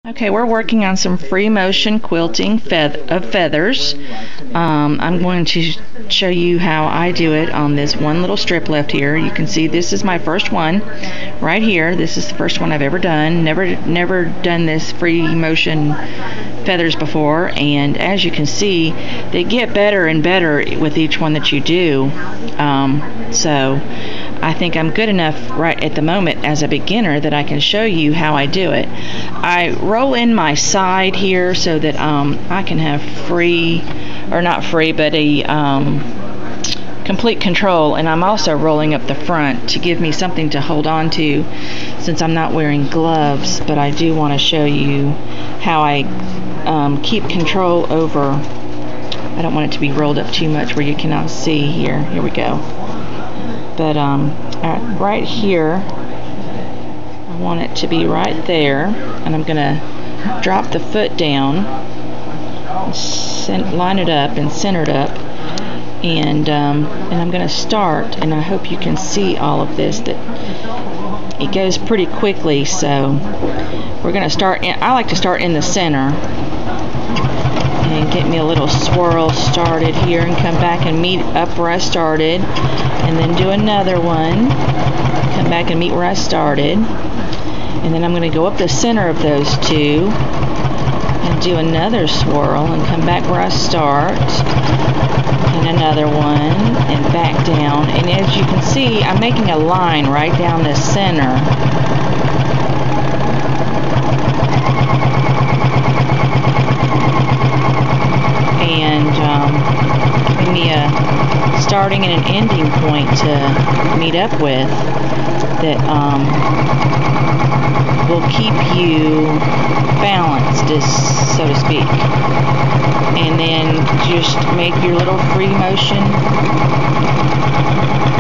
Okay, we're working on some free motion quilting of feathers. I'm going to show you how I do it on this one little strip left here. You can see this is my first one right here. This is the first one I've ever done. Never done this free motion feathers before, and as you can see, they get better and better with each one that you do. So I think I'm good enough right at the moment as a beginner that I can show you how I do it. I roll in my side here so that I can have free, or not free, but a complete control, and I'm also rolling up the front to give me something to hold on to since I'm not wearing gloves, but I do want to show you how I keep control over. I don't want it to be rolled up too much where you cannot see here. Here we go. But right here, I want it to be right there, and I'm going to drop the foot down, line it up and center it up, and I'm going to start, and I hope you can see all of this, that it goes pretty quickly. So we're going to start, I like to start in the center and get me a little swirl started here and come back and meet up where I started, and then do another one, come back and meet where I started, and then I'm going to go up the center of those two and do another swirl and come back where I start, and another one, and back down. And as you can see, I'm making a line right down the center. And giving me a starting and an ending point to meet up with that will keep you balanced, so to speak. And then just make your little free motion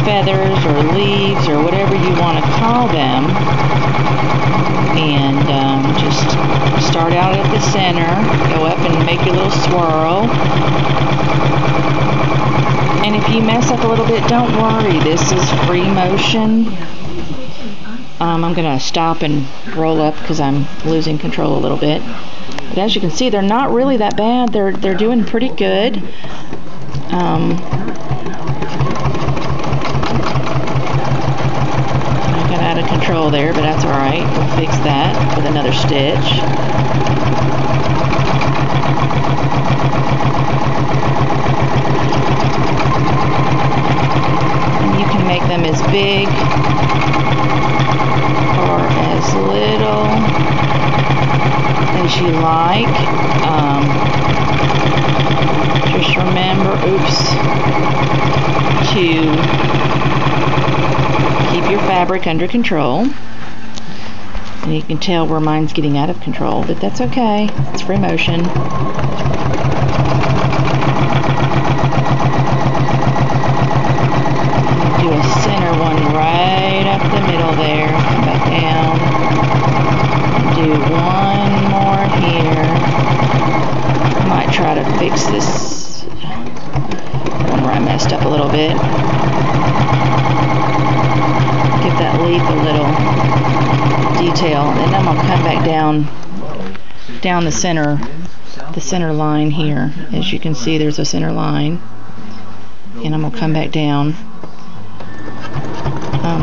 feathers or leaves or whatever you want to call them, and just start out at the center, go up and make your little swirl. And if you mess up a little bit, don't worry, this is free motion. I'm going to stop and roll up because I'm losing control a little bit. But as you can see, they're not really that bad. They're doing pretty good. I got out of control there, but that's alright. We'll fix that with another stitch. And you can make them as big or as little as you like. Just remember, to keep your fabric under control. And you can tell where mine's getting out of control, but that's okay. It's free motion. Do a center one right up the middle there. Come back down. Do one more here. I might try to fix this one where I messed up a little bit. Give that leaf a little detail, and then I'm gonna come back down the center line here. As you can see, there's a center line, and I'm gonna come back down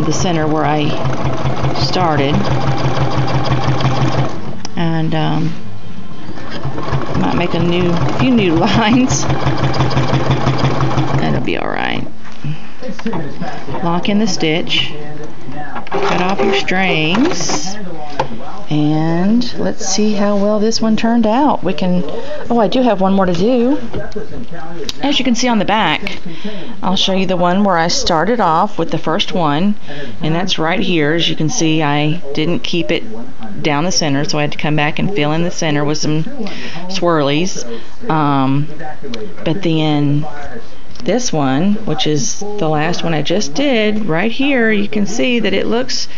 the center where I started, and might make a few new lines. That'll be all right. Lock in the stitch, cut off your strings, and let's see how well this one turned out. Oh, I do have one more to do. As you can see on the back, I'll show you the one where I started off with the first one, and that's right here. As you can see, I didn't keep it down the center, so I had to come back and fill in the center with some swirlies. But then this one, which is the last one I just did, right here, you can see that it looks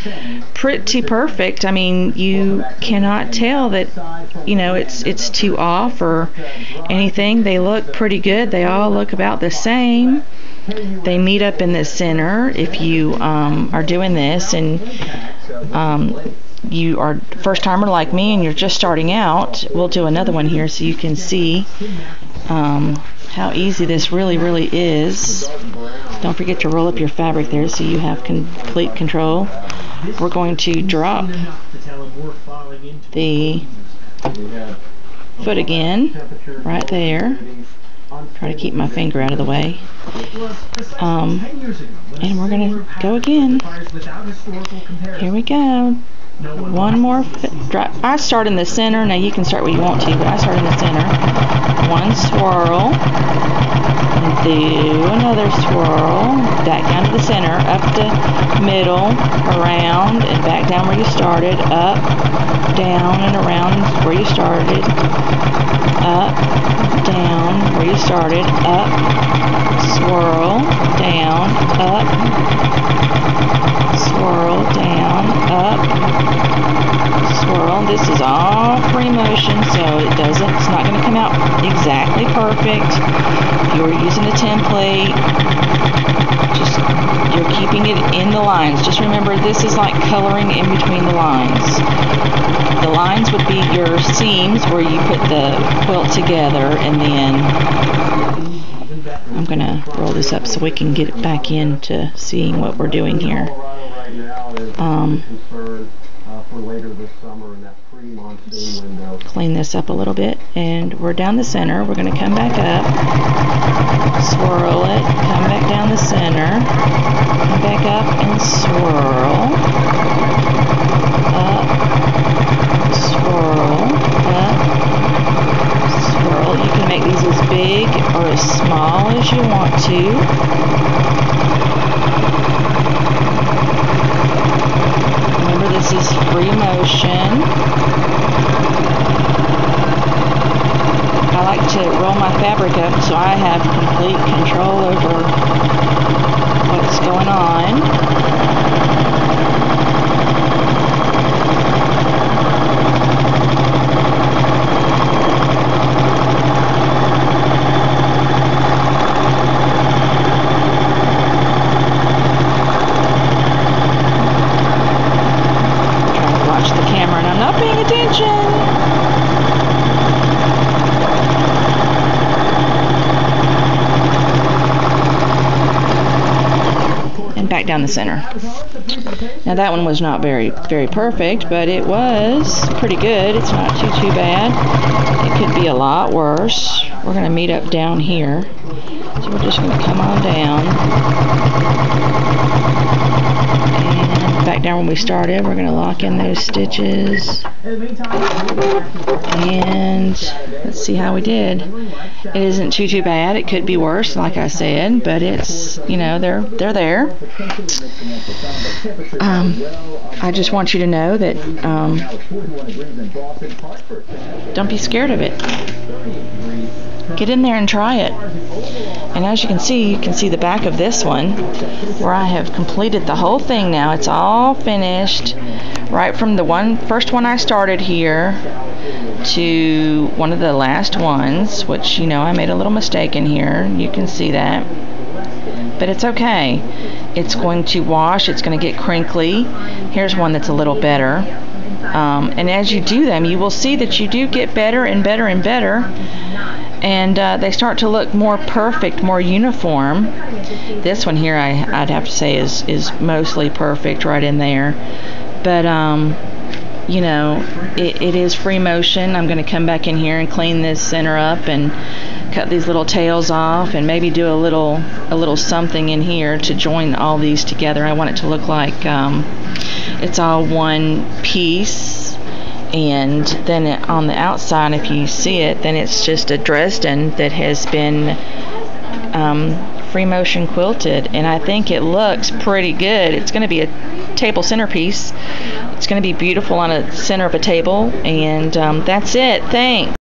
pretty perfect. I mean, you cannot tell that, it's too off or anything. They look pretty good. They all look about the same. They meet up in the center if you are doing this, and you are first timer like me and you're just starting out, we'll do another one here so you can see how easy this really is. Don't forget to roll up your fabric there so you have complete control. We're going to drop the foot again right there. Try to keep my finger out of the way. And we're going to go again. Here we go. One more foot drop. I start in the center. Now you can start where you want to, but I start in the center. One swirl. Do another swirl. Back down to the center. Up to middle. Around and back down where you started. Up, down, and around where you started. Up, down where you started. Up, swirl, down, up, swirl, down, up, swirl. This is all free motion, so it's not going to come out exactly perfect. If you're using a template, you're keeping it in the lines. Just remember, this is like coloring in between the lines. The lines would be your seams where you put the quilt together, and then I'm going to roll this up so we can get it back into seeing what we're doing here. Clean this up a little bit, and we're down the center. We're going to come back up, swirl it, come back down the center, come back up and swirl, up, swirl, up, swirl. You can make these as big or as small as you want to. Remember, this is free motion. I like to roll my fabric up so I have complete control over what's going on. Back down the center. Now that one was not very perfect, but it was pretty good. It's not too bad. It could be a lot worse. We're going to meet up down here. So we're just going to come on down. And back down where we started. We're going to lock in those stitches. And let's see how we did. It isn't too bad. It could be worse, like I said, but it's, you know, they're there. I just want you to know that don't be scared of it. Get in there and try it. And as you can see the back of this one where I have completed the whole thing now. It's all finished right from the first one I started here to one of the last ones, which, you know, I made a little mistake in here. You can see that. But it's okay. It's going to wash. It's going to get crinkly. Here's one that's a little better. And as you do them, you will see that you do get better and better and better. And they start to look more perfect, more uniform. This one here, I'd have to say is mostly perfect right in there. But you know, it is free motion. I'm going to come back in here and clean this center up and cut these little tails off and maybe do a little something in here to join all these together. I want it to look like it's all one piece. And then on the outside, if you see it, then it's just a Dresden that has been free motion quilted, and I think it looks pretty good. It's going to be a table centerpiece. It's going to be beautiful on a center of a table, and that's it. Thanks.